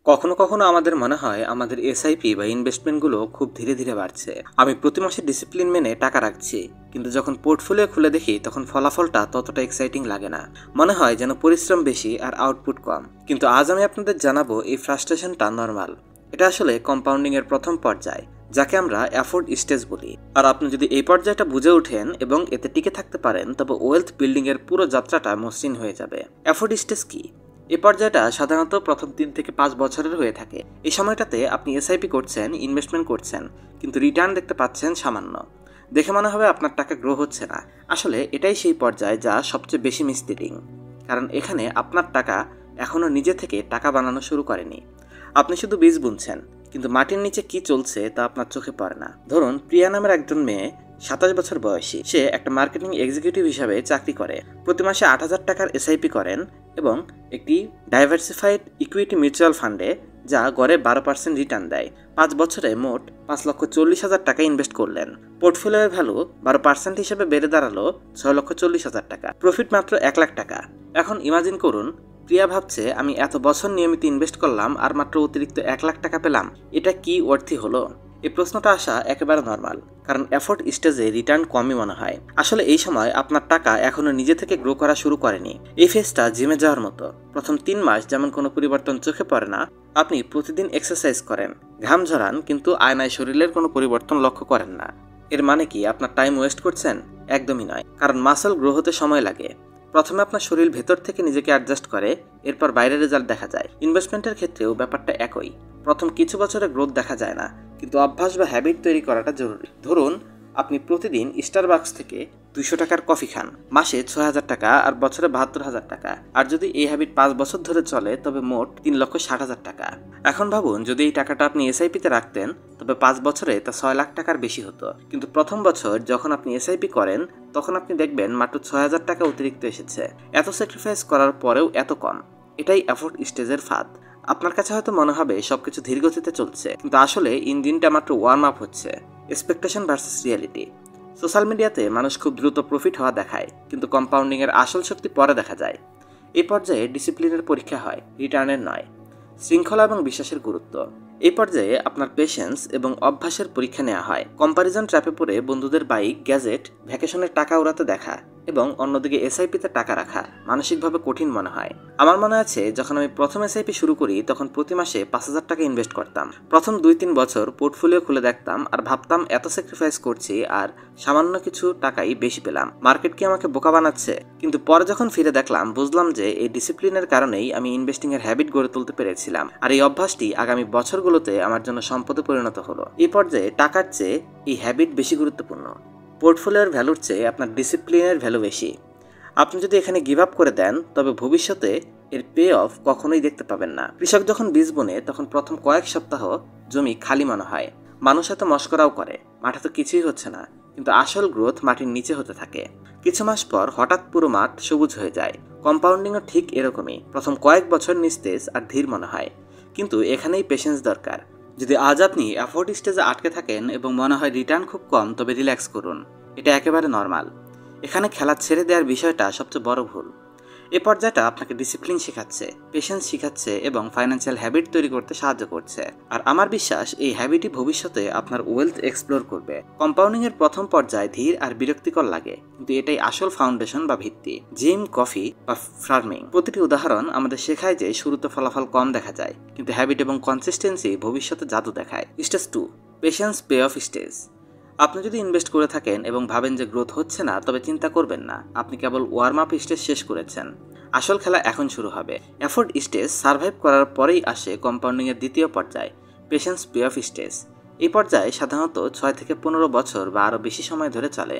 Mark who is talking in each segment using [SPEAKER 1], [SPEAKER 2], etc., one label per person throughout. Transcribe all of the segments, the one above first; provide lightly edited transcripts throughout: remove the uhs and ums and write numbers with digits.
[SPEAKER 1] কখনো কখনো আমাদের মনে হয় আমাদের এসআইপি বা ইনভেস্টমেন্টগুলো খুব ধীরে ধীরে বাড়ছে। আমি প্রতি মাসে ডিসিপ্লিন মেনে টাকা রাখছি, কিন্তু যখন পোর্টফোলিও খুলে দেখি তখন ফলাফলটা ততটা এক্সাইটিং লাগে না। মনে হয় যেন পরিশ্রম বেশি আর আউটপুট কম। কিন্তু আজ আমি আপনাদের জানাবো এই ফ্রাস্ট্রেশনটা নর্মাল। এটা আসলে কম্পাউন্ডিং এর প্রথম পর্যায়, যাকে আমরা অ্যাফোর্ড স্টেজ বলি। আর আপনি যদি এই পর্যায়টা বুঝে ওঠেন এবং এতে টিকে থাকতে পারেন, তবে ওয়েলথ বিল্ডিং এর পুরো যাত্রাটা মসৃণ হয়ে যাবে। অ্যাফোর্ড স্টেজ কি? এই পর্যায়টা সাধারণত প্রথম 3 থেকে 5 বছরের হয়ে থাকে। এই সময়টাতে আপনি এসআইপি করছেন, ইনভেস্টমেন্ট করছেন, কিন্তু রিটার্ন দেখতে পাচ্ছেন সামান্য। দেখে মনে হবে আপনার টাকা গ্রো হচ্ছে না। আসলে এটাই সেই পর্যায় যা সবচেয়ে বেশি মিসলিডিং, কারণ এখানে আপনার টাকা এখনও নিজে থেকে টাকা বানানো শুরু করেনি। আপনি শুধু বীজ বুনছেন, কিন্তু মাটির নিচে কি চলছে তা আপনার চোখে পড়ে না। ধরুন, প্রিয়া নামের একজন মেয়ে, 27 বছর বয়সী। সে একটা মার্কেটিং এক্সিকিউটিভ হিসাবে চাকরি করে, প্রতি মাসে 8,000 টাকার এসআইপি করেন এবং একটি ডাইভার্সিফাইড ইকুইটি মিউচুয়াল ফান্ডে, যা গড়ে 12% রিটার্ন দেয়। 5 বছরে মোট 5,40,000 টাকা ইনভেস্ট করলেন। পোর্টফোলিওর ভ্যালু 12% হিসেবে বেড়ে দাঁড়ালো 6,40,000 টাকা। প্রফিট মাত্র 1 লাখ টাকা। এখন ইমাজিন করুন, প্রিয়া ভাবছে, আমি এত বছর নিয়মিত ইনভেস্ট করলাম আর মাত্র অতিরিক্ত 1 লাখ টাকা পেলাম। এটা কি ওয়ার্থি হলো? এই প্রশ্নটা আসা একেবারে নর্মাল, কারণ এফোর্ট স্টেজে রিটার্ন কমই মনে হয়। আসলে এই সময় আপনার টাকা এখনো নিজে থেকে গ্রো করা শুরু করেনি। এই ফেজটা জিমে যাওয়ার মতো। প্রথম 3 মাস যেমন কোনো পরিবর্তন চোখে পড়ে না। আপনি প্রতিদিন এক্সারসাইজ করেন, ঘাম ঝরান, কিন্তু আয়নায় শরীরের কোনো পরিবর্তন লক্ষ্য করেন না। এর মানে কি আপনার টাইম ওয়েস্ট করছেন? একদমই নয়, কারণ মাসল গ্রো হতে সময় লাগে। প্রথমে আপনার শরীর ভেতর থেকে নিজেকে অ্যাডজাস্ট করে, এরপর বাইরের রেজাল্ট দেখা যায়। ইনভেস্টমেন্টের ক্ষেত্রেও ব্যাপারটা একই। প্রথম কিছু বছরে গ্রোথ দেখা যায় না, কিন্তু অভ্যাস বা হ্যাবিট তৈরি করাটা জরুরি। ধরুন, আপনি প্রতিদিন স্টারবাকস থেকে 200 টাকার কফি খান, মাসে 6,000 টাকা আর বছরে 72,000 টাকা। আর যদি এই হ্যাবিট 5 বছর ধরে চলে, তবে মোট 3,60,000 টাকা। এখন ভাবুন, যদি এই টাকাটা আপনি এসআইপিতে রাখতেন, তবে 5 বছরে তা 6 লাখ টাকার বেশি হতো। কিন্তু প্রথম বছর যখন আপনি এসআইপি করেন, তখন আপনি দেখবেন মাত্র 6,000 টাকা অতিরিক্ত এসেছে। এত স্যাক্রিফাইস করার পরেও এত কম। এটাই এফোর্ট স্টেজের ফাঁদ। আপনার কাছে হয়তো মনে হবে সবকিছু ধীরগতিতে চলছে, কিন্তু আসলে ইঞ্জিনটা মাত্র ওয়ার্ম আপ হচ্ছে। Expectation versus reality. সোশ্যাল মিডিয়াতে মানুষ খুব দ্রুত প্রফিট হওয়া দেখায়, কিন্তু কম্পাউন্ডিং এর আসল শক্তি পরে দেখা যায়। এই পর্যায়ে ডিসিপ্লিনের পরীক্ষা হয়, রিটার্নের নয়। শৃঙ্খলা এবং বিশ্বাসের গুরুত্ব। এই পর্যায়ে আপনার পেশেন্স এবং অভ্যাসের পরীক্ষা নেওয়া হয়। কম্পারিজন ট্র্যাপে পড়ে বন্ধুদের বাইক, গ্যাজেট, ভ্যাকেশনের টাকা উড়াতে দেখা এবং অন্যদিকে এসআইপিতে টাকা রাখা মানসিকভাবে কঠিন মনে হয়। আমার মনে আছে, যখন আমি প্রথম এসআইপি শুরু করি, তখন প্রতি মাসে 5,000 টাকা ইনভেস্ট করতাম। প্রথম 2-3 বছর পোর্টফোলিও খুলে দেখতাম আর ভাবতাম, এত স্যাক্রিফাইস করছি আর সামান্য কিছু টাকাই বেশি পেলাম। মার্কেট কি আমাকে বোকা বানাচ্ছে? কিন্তু পরে যখন ফিরে দেখলাম, বুঝলাম যে এই ডিসিপ্লিনের কারণেই আমি ইনভেস্টিং এর হ্যাবিট গড়ে তুলতে পেরেছিলাম। আর এই অভ্যাসটি আগামী বছরগুলোতে আমার জন্য সম্পদে পরিণত হলো। এই পর্যায়ে টাকার চেয়ে এই হ্যাবিট বেশি গুরুত্বপূর্ণ। পোর্টফোলিওর ভ্যালুর চেয়ে আপনার ডিসিপ্লিনের ভ্যালু বেশি। আপনি যদি এখানে গিভ আপ করে দেন, তবে ভবিষ্যতে এর পে অফ কখনোই দেখতে পাবেন না। কৃষক যখন বীজ বোনে, তখন প্রথম কয়েক সপ্তাহ জমি খালি মনে হয়। মানুষ এত মস্করাও করে, মাঠে তো কিছুই হচ্ছে না, কিন্তু আসল গ্রোথ মাটির নিচে হতে থাকে। কিছু মাস পর হঠাৎ পুরো মাঠ সবুজ হয়ে যায়। কম্পাউন্ডিংও ঠিক এরকমই। প্রথম কয়েক বছর নিস্তেজ আর ধীর মনে হয়, কিন্তু এখানেই পেশেন্স দরকার। যদি আজ আপনি অ্যাফোর্ড স্টেজে আটকে থাকেন এবং মনে হয় রিটার্ন খুব কম, তবে রিল্যাক্স করুন। এটা একেবারে নর্মাল। এখানে খেলা ছেড়ে দেওয়ার বিষয়টা সবচেয়ে বড় ভুল। এই পর্যায়টা আপনাকে ডিসিপ্লিন শেখাচ্ছে, পেশেন্স শেখাচ্ছে এবং ফাইন্যান্সিয়াল হ্যাবিট তৈরি করতে সাহায্য করছে। আর আমার বিশ্বাস, এই হ্যাবিটই ভবিষ্যতে আপনার ওয়েলথ এক্সপ্লোর করবে। কম্পাউন্ডিং এর প্রথম পর্যায় ধীর আর বিরক্তিকর লাগে, কিন্তু এটাই আসল ফাউন্ডেশন বা ভিত্তি। জিম, কফি বা ফার্মিং, প্রতিটি উদাহরণ আমাদের শেখায় যে শুরুতে ফলাফল কম দেখা যায়, কিন্তু হ্যাবিট এবং কনসিস্টেন্সি ভবিষ্যতে জাদু দেখায়। Stage 2, patience pay off stage. আপনি যদি ইনভেস্ট করে থাকেন এবং ভাবেন যে গ্রোথ হচ্ছে না, তবে চিন্তা করবেন না। আপনি কেবল ওয়ার্ম আপ স্টেজ শেষ করেছেন। আসল খেলা এখন শুরু হবে। এফোর্ট স্টেজ সার্ভাইভ করার পরেই আসে কম্পাউন্ডিং এর দ্বিতীয় পর্যায়, পেশেন্স পে অফ স্টেজ। এই পর্যায়ে সাধারণত 6 থেকে 15 বছর বা আরও বেশি সময় ধরে চলে।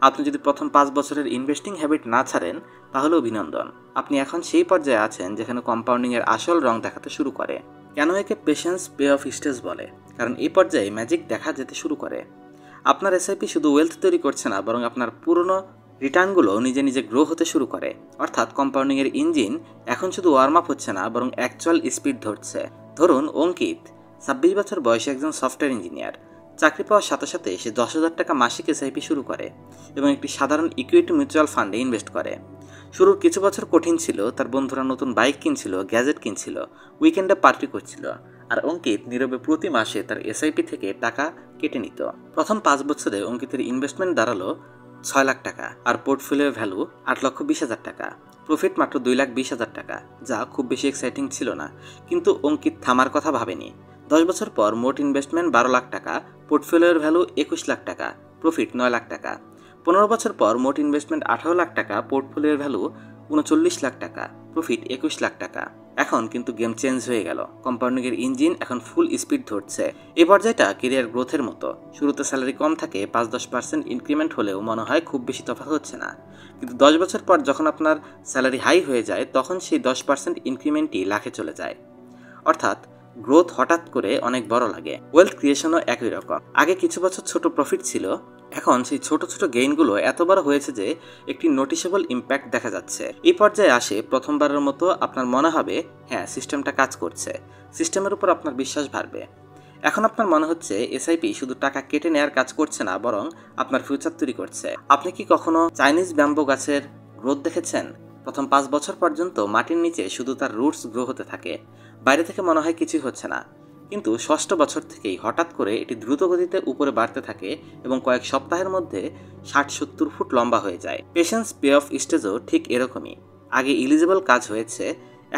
[SPEAKER 1] আপনি যদি প্রথম 5 বছরের ইনভেস্টিং হ্যাবিট না ছাড়েন, তাহলে অভিনন্দন। আপনি এখন সেই পর্যায়ে আছেন যেখানে কম্পাউন্ডিং এর আসল রং দেখাতে শুরু করে। কেন একে পেশেন্স পে অফ স্টেজ বলে? কারণ এই পর্যায়ে ম্যাজিক দেখা যেতে শুরু করে। আপনার এসআইপি শুধু ওয়েলথ তৈরি করছে না, বরং আপনার পুরনো রিটার্নগুলো নিজে নিজে গ্রো হতে শুরু করে। অর্থাৎ কম্পাউন্ডিং এর ইঞ্জিন এখন শুধু ওয়ার্ম আপ হচ্ছে না, বরং অ্যাকচুয়াল স্পিড ধরছে। ধরুন, অঙ্কিত 26 বছর বয়সে একজন সফটওয়্যার ইঞ্জিনিয়ার। চাকরি পাওয়ার সাথে সাথে সে 10,000 টাকা মাসিক এসআইপি শুরু করে এবং একটি সাধারণ ইকুইটি মিউচুয়াল ফান্ডে ইনভেস্ট করে। শুরুর কিছু বছর কঠিন ছিল, তার বন্ধুরা নতুন বাইক কিনছিল, গ্যাজেট কিনছিল, উইকেন্ডে পার্টি করছিল, আর অঙ্কিত নীরবে প্রতি মাসে তার এসআইপি থেকে টাকা কেটে নিত। প্রথম 5 বছরে অঙ্কিতের ইনভেস্টমেন্ট দাঁড়ালো 6 লাখ টাকা, আর পোর্টফোলিও ভ্যালু 8,20,000 টাকা। প্রফিট মাত্র 2,20,000 টাকা, যা খুব বেশি এক্সাইটিং ছিল না, কিন্তু অঙ্কিত থামার কথা ভাবেনি। 10 বছর পর মোট ইনভেস্টমেন্ট 12 লাখ টাকা, পোর্টফোলিওর ভ্যালু 21 লাখ টাকা, প্রফিট 9 লাখ টাকা। 15 বছর পর মোট ইনভেস্টমেন্ট 18 লাখ টাকা, পোর্টফোলিওর ভ্যালু 39 লাখ টাকা, প্রফিট 21 লাখ টাকা। এখন কিন্তু গেম চেঞ্জ হয়ে গেল। কম্পাউন্ডিং এর ইঞ্জিন এখন ফুল স্পিড ধরছে। এই পর্যায়টা কেরিয়ার গ্রোথের মতো। শুরুতে স্যালারি কম থাকে, 5-10% ইনক্রিমেন্ট হলেও মনে হয় খুব বেশি তফাৎ হচ্ছে না, কিন্তু 10 বছর পর যখন আপনার স্যালারি হাই হয়ে যায়, তখন সেই 10% ইনক্রিমেন্টই লাখে চলে যায়। অর্থাৎ গ্রোথ হঠাৎ করে অনেক বড় লাগে। ওয়েলথ ক্রিয়েশনও একই রকম। আগে কিছু বছর ছোট প্রফিট ছিল, এখন সেই ছোট ছোট গেইনগুলো এত বড় হয়েছে যে একটি নোটিসেবল ইম্প্যাক্ট দেখা যাচ্ছে। এই পর্যায়ে আসে প্রথমবারের মতো আপনার মনে হবে হ্যাঁ, সিস্টেমটা কাজ করছে, সিস্টেমের উপর আপনার বিশ্বাস বাড়বে। এখন আপনার মনে হচ্ছে এসআইপি শুধু টাকা কেটে নেওয়ার কাজ করছে না, বরং আপনার ফিউচার তৈরি করছে। আপনি কি কখনো চাইনিজ ব্যাম্বো গাছের গ্রোথ দেখেছেন? প্রথম 5 বছর পর্যন্ত মাটির নিচে শুধু তার রুটস গ্রো হতে থাকে, বাইরে থেকে মনে হয় কিছুই হচ্ছে না, কিন্তু 6ষ্ঠ বছর থেকেই হঠাৎ করে এটি দ্রুত গতিতে উপরে বাড়তে থাকে এবং কয়েক সপ্তাহের মধ্যে 60-70 ফুট লম্বা হয়ে যায়। পেশেন্স পে অফ স্টেজও ঠিক এরকমই। আগে ইলিজিবল কাজ হয়েছে,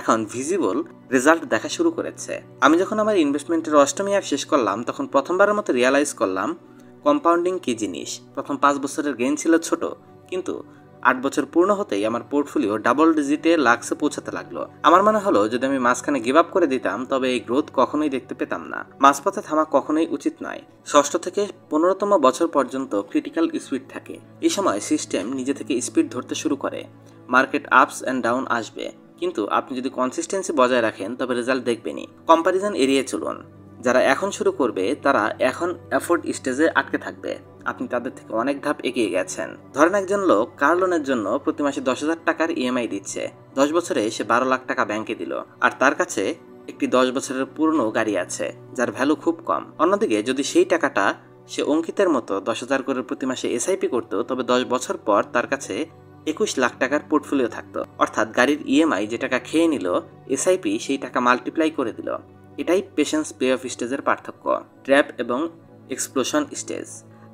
[SPEAKER 1] এখন ভিজিবল রেজাল্ট দেখা শুরু করেছে। আমি যখন আমার ইনভেস্টমেন্টের 8ম ইয়ার শেষ করলাম, তখন প্রথমবারের মতো রিয়ালাইজ করলাম কম্পাউন্ডিং কি জিনিস। প্রথম 5 বছরের গেইন ছিল ছোট, কিন্তু 8 বছর পূর্ণ হতেই আমার পোর্টফোলিও ডাবল ডিজিটে লাক্সে পৌঁছাতে লাগলো। আমার মনে হলো যদি আমি মাঝখানে গিভ আপ করে দিতাম, তবে এই গ্রোথ কখনোই দেখতে পেতাম না। মাঝপথে থামা কখনোই উচিত নয়। 6ষ্ঠ থেকে 15তম বছর পর্যন্ত ক্রিটিক্যাল স্পিড থাকে। এই সময় সিস্টেম নিজে থেকে স্পিড ধরতে শুরু করে। মার্কেট আপস অ্যান্ড ডাউন আসবে, কিন্তু আপনি যদি কনসিস্টেন্সি বজায় রাখেন তবে রেজাল্ট দেখবেনই। কম্প্যারিজন এড়িয়ে চলুন। যারা এখন শুরু করবে তারা এখন এফোর্ট স্টেজে আটকে থাকবে। আপনি তাদের থেকে অনেক ধাপ এগিয়ে গেছেন। ধরেন একজন লোক কার লোনের জন্য প্রতি মাসে 10,000 টাকার ইএমআই দিচ্ছে। 10 বছরে সে 12 লাখ টাকা ব্যাংকে দিল, আর তার কাছে একটি 10 বছরের পুরনো গাড়ি আছে যার ভ্যালু খুব কম। অন্যদিকে যদি সেই টাকাটা সে অঙ্কিতের মতো 10,000 করে প্রতি মাসে এসআইপি করত, তবে 10 বছর পর তার কাছে 21 লাখ টাকার পোর্টফোলিও থাকতো। অর্থাৎ গাড়ির ইএমআই যে টাকা খেয়ে নিল, এসআইপি সেই টাকা মাল্টিপ্লাই করে দিল। এটাই পেশেন্স পে অফ স্টেজের পার্থক্য। ট্র্যাপ এবং explosion stage.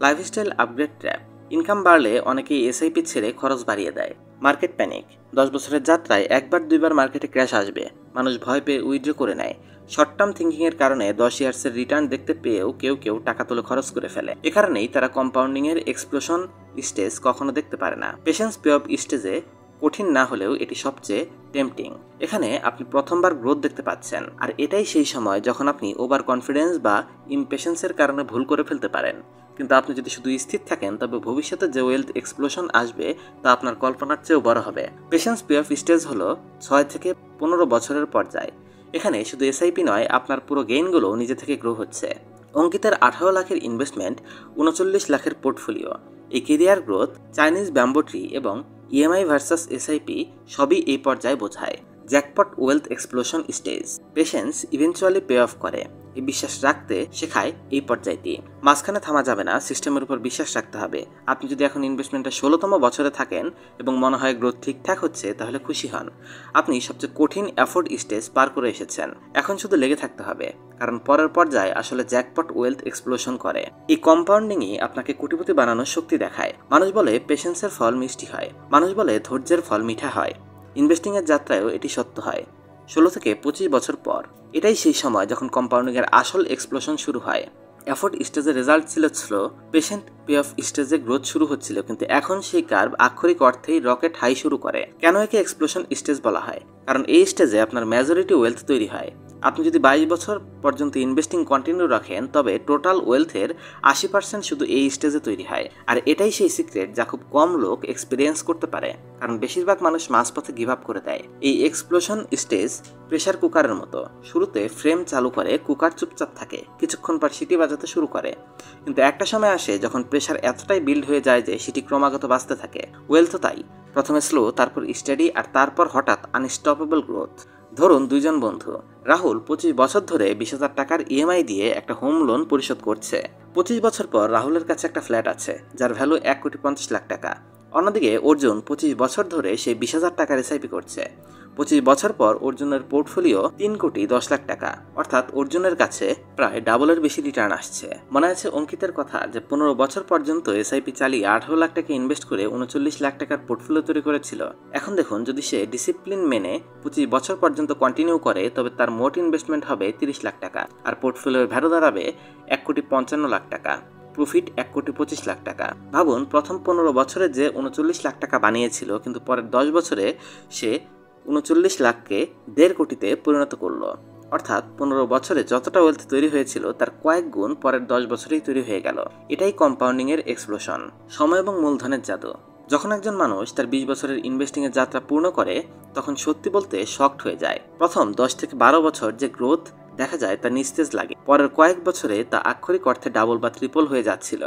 [SPEAKER 1] Lifestyle upgrade trap. Income বাড়লে অনেকেই এসআইপি ছেড়ে খরচ বাড়িয়ে দেয়। Market panic. 10 বছরের যাত্রায় 1-2বার মার্কেটে ক্র্যাশ আসবে, মানুষ ভয় পেয়ে উইথড্র করে নেয়। শর্ট টার্ম থিঙ্কিংয়ের কারণে 10 ইয়ার্সের রিটার্ন দেখতে পেয়েও কেউ কেউ টাকা তুলে খরচ করে ফেলে। এ কারণেই তারা কম্পাউন্ডিংয়ের এক্সপ্লোশন স্টেজ কখনো দেখতে পারে না। পেশেন্স পে অফ স্টেজে কঠিন না হলেও এটি সবচেয়ে টেম্পটিং। এখানে আপনি প্রথমবার গ্রোথ দেখতে পাচ্ছেন, আর এটাই সেই সময় যখন আপনি ওভার কনফিডেন্স বা ইমপেশেন্সের কারণে ভুল করে ফেলতে পারেন। কিন্তু আপনি যদি শুধু স্থির থাকেন, তবে ভবিষ্যতে যে ওয়েলথ এক্সপ্লোশন আসবে তা আপনার কল্পনার চেয়েও বড় হবে। পেশেন্স পে অফ স্টেজ হলো 6 থেকে 15 বছরের পর্যায়। এখানে শুধু এসআইপি নয়, আপনার পুরো গেইনগুলো নিজে থেকে গ্রো হচ্ছে। অঙ্কিতের 18 লাখের ইনভেস্টমেন্ট, 39 লাখের পোর্টফোলিও। এই career growth, Chinese bamboo tree এবং ইএমআই ভার্সাস এসআইপি সবই এই পর্যায়ে বোঝায়। Jackpot wealth explosion stage. Patience eventually pay off করে। এই বিশ্বাস রাখতে শেখায় এই পর্যায়টি। মাঝখানে থামা যাবে না, সিস্টেমের উপর বিশ্বাস রাখতে হবে। আপনি যদি এখন ইনভেস্টমেন্টের 16তম বছরে থাকেন এবং মনে হয় গ্রোথ ঠিকঠাক হচ্ছে, তাহলে খুশি হন। আপনি সবচেয়ে কঠিন এফোর্ট স্টেজ পার করে এসেছেন। এখন শুধু লেগে থাকতে হবে, কারণ পরের পর্যায়ে আসলে জ্যাকপট ওয়েলথ এক্সপ্লোশন করে। এই কম্পাউন্ডিংই আপনাকে কোটিপতি বানানোর শক্তি দেখায়। মানুষ বলে পেশেন্সের ফল মিষ্টি হয়, মানুষ বলে ধৈর্যের ফল মিঠা হয়। ইনভেস্টিংয়ের যাত্রায়ও এটি সত্য হয়। 16 থেকে 25 বছর পর এটাই সেই সময় যখন কম্পাউন্ডিংয়ের আসল এক্সপ্লোশন শুরু হয়। এফোর্ট স্টেজের রেজাল্ট ছিল স্লো, পেশেন্ট পে অফ স্টেজে গ্রোথ শুরু হচ্ছিল, কিন্তু এখন সেই কার্ভ আক্ষরিক অর্থেই রকেট হাই শুরু করে। কেন একে এক্সপ্লোশন স্টেজ বলা হয়? কারণ এই স্টেজে আপনার মেজরিটি ওয়েলথ তৈরি হয়। আপনি যদি 22 বছর পর্যন্ত ইনভেস্টিং কন্টিনিউ রাখেন, তবে টোটাল ওয়েলথের 80% শুধু এই স্টেজে তৈরি হয়। আর এটাই সেই সিক্রেট যা খুব কম লোক এক্সপিরিয়েন্স করতে পারে, কারণ বেশিরভাগ মানুষ মাঝপথে গিভ আপ করে দেয়। এই এক্সপ্লোশন স্টেজ প্রেসার কুকারের মতো। শুরুতে ফ্রেম চালু করে কুকার চুপচাপ থাকে, কিছুক্ষণ পর সিটি বাজাতে শুরু করে, কিন্তু একটা সময় আসে যখন প্রেসার এতটাই বিল্ড হয়ে যায় যে সিটি ক্রমাগত বাজতে থাকে। ওয়েলথ তাই, প্রথমে স্লো, তারপর স্টাডি, আর তারপর হঠাৎ আনস্টপেবল গ্রোথ। ধরুন দুইজন বন্ধু। রাহুল 25 বছর ধরে 20,000 টাকার ইএমআই দিয়ে একটা হোম লোন পরিশোধ করছে। 25 বছর পর রাহুলের কাছে একটা ফ্ল্যাট আছে যার ভ্যালু 1,50,00,000 টাকা। অন্যদিকে অর্জুন 25 বছর ধরে সে 20,000 টাকার এসআইপি করছে। 25 বছর পর অর্জুনের পোর্টফোলিও 3,10,00,000 টাকা, অর্থাৎ অর্জুনের কাছে প্রায় ডাবলের বেশি রিটার্ন আসছে। মনে আছে অঙ্কিতের কথা যে 15 বছর পর্যন্ত এসআইপি চালিয়ে 18 লাখ টাকা ইনভেস্ট করে 39 লাখ টাকার পোর্টফোলিও তৈরি করেছিল। এখন দেখুন, যদি সে ডিসিপ্লিন মেনে 25 বছর পর্যন্ত কন্টিনিউ করে তবে তার মোট ইনভেস্টমেন্ট হবে 30 লাখ টাকা, আর পোর্টফোলিওর ভ্যালু দাঁড়াবে 1,55,00,000 টাকা, প্রফিট 1,25,00,000 টাকা। ভাবুন, প্রথম 15 বছরে যে 39 লাখ টাকা বানিয়েছিল, কিন্তু পরের 10 বছরে সে 39 লাখকে 1.5 কোটিতে পরিণত করলো। অর্থাৎ 15 বছরে যতটা ওয়েলথ তৈরি হয়েছিল তার কয়েক গুণ পরের 10 বছরেই তৈরি হয়ে গেল। এটাই কম্পাউন্ডিং এর এক্সপ্লোশন, সময় এবং মূলধনের জাদু। যখন একজন মানুষ তার 20 বছরের ইনভেস্টিং এর যাত্রা পূর্ণ করে তখন সত্যি বলতে শকড হয়ে যায়। প্রথম 10 থেকে 12 বছর যে গ্রোথ দেখা যায় তা নিস্তেজ লাগে, পরের কয়েক বছরে তা আক্ষরিক অর্থে ডাবল বা ট্রিপল হয়ে যাচ্ছিল।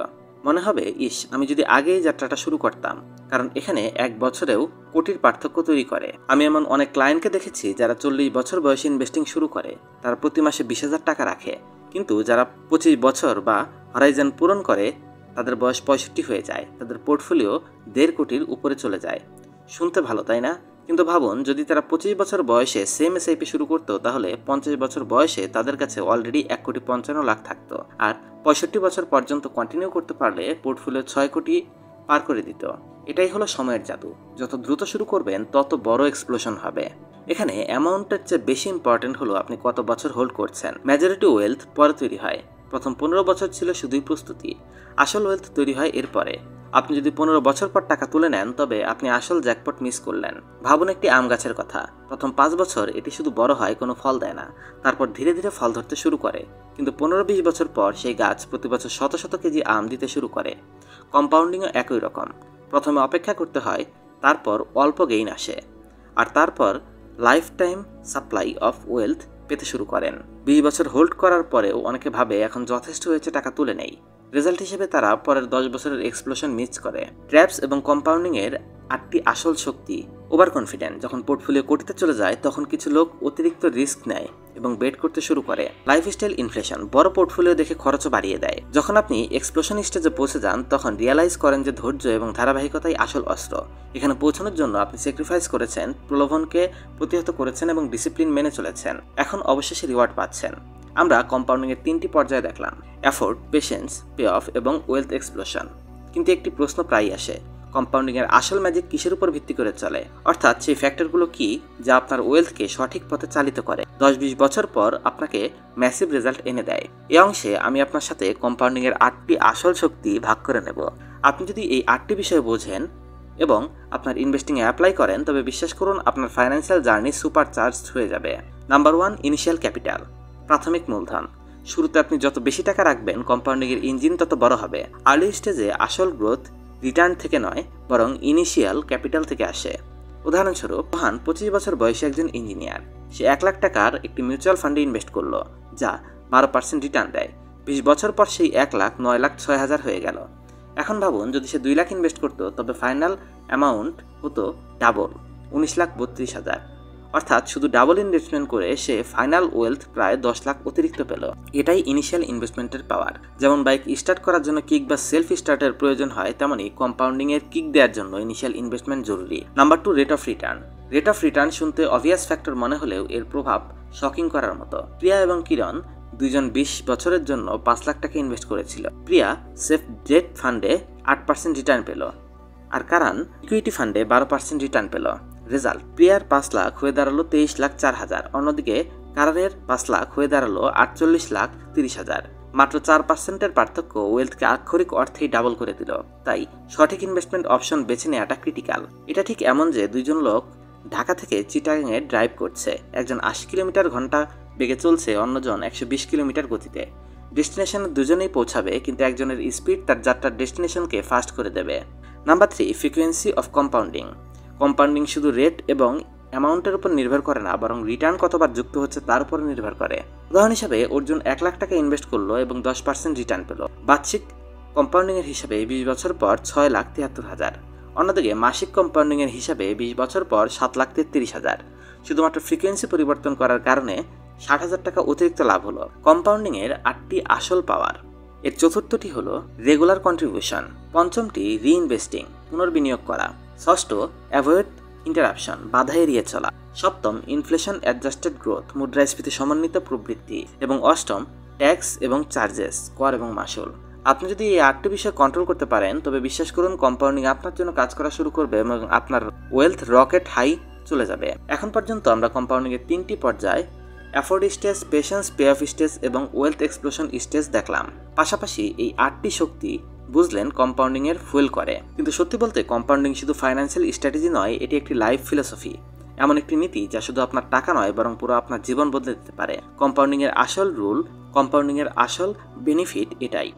[SPEAKER 1] মনে হবে, ইস, আমি যদি আগেই যাত্রাটা শুরু করতাম, কারণ এখানে এক বছরেও কোটির পার্থক্য তৈরি করে। আমি এমন অনেক ক্লায়েন্টকে দেখেছি যারা 40 বছর বয়সে ইনভেস্টিং শুরু করে, তারা প্রতি মাসে 20,000 টাকা রাখে, কিন্তু যারা 25 বছর বা হরাইজন পূরণ করে তাদের বয়স 65 হয়ে যায়, তাদের পোর্টফোলিও 1.5 কোটির উপরে চলে যায়। শুনতে ভালো, তাই না? কিন্তু ভাবুন, যদি তারা 25 বছর বয়সে সেম এসআইপি শুরু করতো তাহলে 50 বছর বয়সে তাদের কাছে অলরেডি 1,55,00,000 থাকতো, আর 65 বছর পর্যন্ত কন্টিনিউ করতে পারলে পোর্টফোলিও 6 কোটি পার করে দিত। এটাই হলো সময়ের জাদু। যত দ্রুত শুরু করবেন তত বড় এক্সপ্লোশন হবে। এখানে অ্যামাউন্টের চেয়ে বেশি ইম্পর্টেন্ট হলো আপনি কত বছর হোল্ড করছেন। মেজরিটি ওয়েলথ পরে তৈরি হয়। প্রথম 15 বছর ছিল শুধুই প্রস্তুতি, আসল ওয়েলথ তৈরি হয় এরপরে। আপনি যদি 15 বছর পর টাকা তুলে নেন তবে আপনি আসল জ্যাকপট মিস করলেন। ভাবুন একটি আম গাছের কথা। প্রথম 5 বছর এটি শুধু বড় হয়, কোনো ফল দেয় না, তারপর ধীরে ধীরে ফল ধরতে শুরু করে। কিন্তু 15-20 বছর পর সেই গাছ প্রতি বছর শত শত কেজি আম দিতে শুরু করে। কম্পাউন্ডিংও একই রকম। প্রথমে অপেক্ষা করতে হয়, তারপর অল্প গেইন আসে, আর তারপর life time supply of wealth পেতে শুরু করেন। 20 বছর হোল্ড করার পরেও অনেকে ভাবে এখন যথেষ্ট হয়েছে, টাকা তুলে নেই। রেজাল্ট হিসেবে তারা পরের 10 বছরের এক্সপ্লোশন মিস করে। ট্র্যাপস এবং কম্পাউন্ডিং এর 8টি আসল শক্তি। Over confident. যখন পোর্টফোলিও কোটিতে চলে যায় তখন কিছু লোক অতিরিক্ত রিস্ক নেয় এবং বেট করতে শুরু করে। Lifestyle inflation. বড় পোর্টফোলিও দেখে খরচও বাড়িয়ে দেয়। যখন আপনি এক্সপ্লোশন স্টেজে পৌঁছে যান তখন রিয়ালাইজ করেন যে ধৈর্য এবং ধারাবাহিকতাই আসল অস্ত্র। এখানে পৌঁছানোর জন্য আপনি স্যাক্রিফাইস করেছেন, প্রলোভনকে প্রতিহত করেছেন এবং ডিসিপ্লিন মেনে চলেছেন। এখন অবশেষে রিওয়ার্ড পাচ্ছেন। আমরা কম্পাউন্ডিং এর 3টি পর্যায়ে দেখলাম: এফোর্ট, পেশেন্স, পে অফ এবং ওয়েলথ এক্সপ্লোশন। কিন্তু একটি প্রশ্ন প্রায়ই আসে, কম্পাউন্ডিং এর আসল ম্যাজিক কিসের উপর ভিত্তি করে চলে? অর্থাৎ সেই ফ্যাক্টরগুলো কি যা আপনার ওয়েলথকে সঠিক পথে চালিত করে, 10-20 বছর পর আপনাকে ম্যাসিভ রেজাল্ট এনে দেয়? এই অংশে আমি আপনার সাথে কম্পাউন্ডিং এর 8টি আসল শক্তি ভাগ করে নেব। আপনি যদি এই 8টি বিষয় বোঝেন এবং আপনার ইনভেস্টিং এ অ্যাপ্লাই করেন তবে বিশ্বাস করুন আপনার ফাইন্যান্সিয়াল জার্নি সুপার চার্জড হয়ে যাবে। নাম্বার 1, ইনিশিয়াল ক্যাপিটাল, প্রাথমিক মূলধন। শুরুতে আপনি যত বেশি টাকা রাখবেন কম্পাউন্ডিং এর ইঞ্জিন তত বড় হবে। আর্লি স্টেজে আসল গ্রোথ রিটার্ন থেকে নয় বরং ইনিশিয়াল ক্যাপিটাল থেকে আসে। উদাহরণস্বরূপ, রোহান 25 বছর বয়সী একজন ইঞ্জিনিয়ার। সে 1 লাখ টাকার একটি মিউচুয়াল ফান্ডে ইনভেস্ট করলো, যা 12% রিটার্ন দেয়। 20 বছর পর সেই 1 লাখ 9,06,000 হয়ে গেল। এখন ভাবুন, যদি সে 2 লাখ ইনভেস্ট করতো তবে ফাইনাল অ্যামাউন্ট হতো ডাবল, 19,32,000। অর্থাৎ শুধু ডাবল ইনভেস্টমেন্ট করে সে ফাইনাল ওয়েলথ প্রায় 10 লাখ অতিরিক্ত পেল। এটাই ইনিশিয়াল ইনভেস্টমেন্টের পাওয়ার। যেমন বাইক স্টার্ট করার জন্য কিক বা সেলফ স্টার্টের প্রয়োজন হয়, তেমনি কম্পাউন্ডিং এর কিক দেওয়ার জন্য ইনিশিয়াল ইনভেস্টমেন্ট জরুরি। Number 2, rate of return. Rate of return শুনতে অবভিয়াস ফ্যাক্টর মনে হলেও এর প্রভাব শকিং করার মতো। প্রিয়া এবং কিরণ দুইজন 20 বছরের জন্য 5 লাখ টাকা ইনভেস্ট করেছিল। প্রিয়া সেফ ডেট ফান্ডে 8% রিটার্ন পেল, আর কারণ ইকুইটি ফান্ডে 12% রিটার্ন পেল। রেজাল্ট: প্রিয়ার 5 লাখ হয়ে দাঁড়ালো 23,04,000। অন্যদিকে কারণের 5 লাখ হয়ে দাঁড়ালো 48,30,000। মাত্র 4%-এর পার্থক্য ওয়েলথকে আক্ষরিক অর্থেই ডাবল করে দিল। তাই সঠিক ইনভেস্টমেন্ট অপশন বেছে নেওয়াটা ক্রিটিক্যাল। এটা ঠিক এমন যে দুইজন লোক ঢাকা থেকে চিটাগাংয়ে ড্রাইভ করছে। একজন 80 কিলোমিটার ঘন্টা বেগে চলছে, অন্যজন 120 কিলোমিটার গতিতে। ডেস্টিনেশনে দুজনেই পৌঁছাবে, কিন্তু একজনের স্পিড তার যাত্রার ডেস্টিনেশনকে ফাস্ট করে দেবে। Number 3, frequency of compounding. Compounding শুধু রেট এবং অ্যামাউন্টের উপর নির্ভর করে না, বরং রিটার্ন কতবার যুক্ত হচ্ছে তার উপর নির্ভর করে। উদাহরণ হিসাবে, অর্জুন 1 লাখ টাকা ইনভেস্ট করলো এবং 10% রিটার্ন পেল। বার্ষিক কম্পাউন্ডিং এর হিসাবে 20 বছর পর 6,73,000। অন্যদিকে মাসিক কম্পাউন্ডিং এর হিসাবে 20 বছর পর 7,33,000। শুধুমাত্র ফ্রিকোয়েন্সি পরিবর্তন করার কারণে 60,000 টাকা অতিরিক্ত লাভ হলো। কম্পাউন্ডিং এর 8টি আসল পাওয়ার। এর চতুর্থটি হলো রেগুলার কন্ট্রিবিউশন, পঞ্চমটি রিইনভেস্টিং, পুনর্বিনিয়োগ করা। ষষ্ঠ, অ্যাভয়েড ইন্টারাপশন, বাধা এড়িয়ে চলা। সপ্তম, ইনফ্লেশন অ্যাডজাস্টেড গ্রোথ, মুদ্রাস্ফীতি সমন্বিত প্রবৃদ্ধি। এবং অষ্টম, ট্যাক্স এবং চার্জেস, কর এবং মাসুল। আপনি যদি এই 8টি বিষয় কন্ট্রোল করতে পারেন তবে বিশ্বাস করুন কম্পাউন্ডিং আপনার জন্য কাজ করা শুরু করবে এবং আপনার ওয়েলথ রকেট হাই চলে যাবে। এখন পর্যন্ত আমরা কম্পাউন্ডিংয়ের 3টি পর্যায়, afford stage, patience, pay off stage এবং ওয়েলথ এক্সপ্লোশন স্টেজ দেখলাম। পাশাপাশি এই 8টি শক্তি বুঝলেন কম্পাউন্ডিংয়ের ফুয়েল করে। কিন্তু সত্যি বলতে কম্পাউন্ডিং শুধু ফাইন্যান্সিয়াল স্ট্র্যাটেজি নয়, এটি একটি লাইফ ফিলোসফি, এমন একটি নীতি যা শুধু আপনার টাকা নয় বরং পুরো আপনার জীবন বদলে দিতে পারে। কম্পাউন্ডিংয়ের আসল রুল, কম্পাউন্ডিংয়ের আসল বেনিফিট এটাই।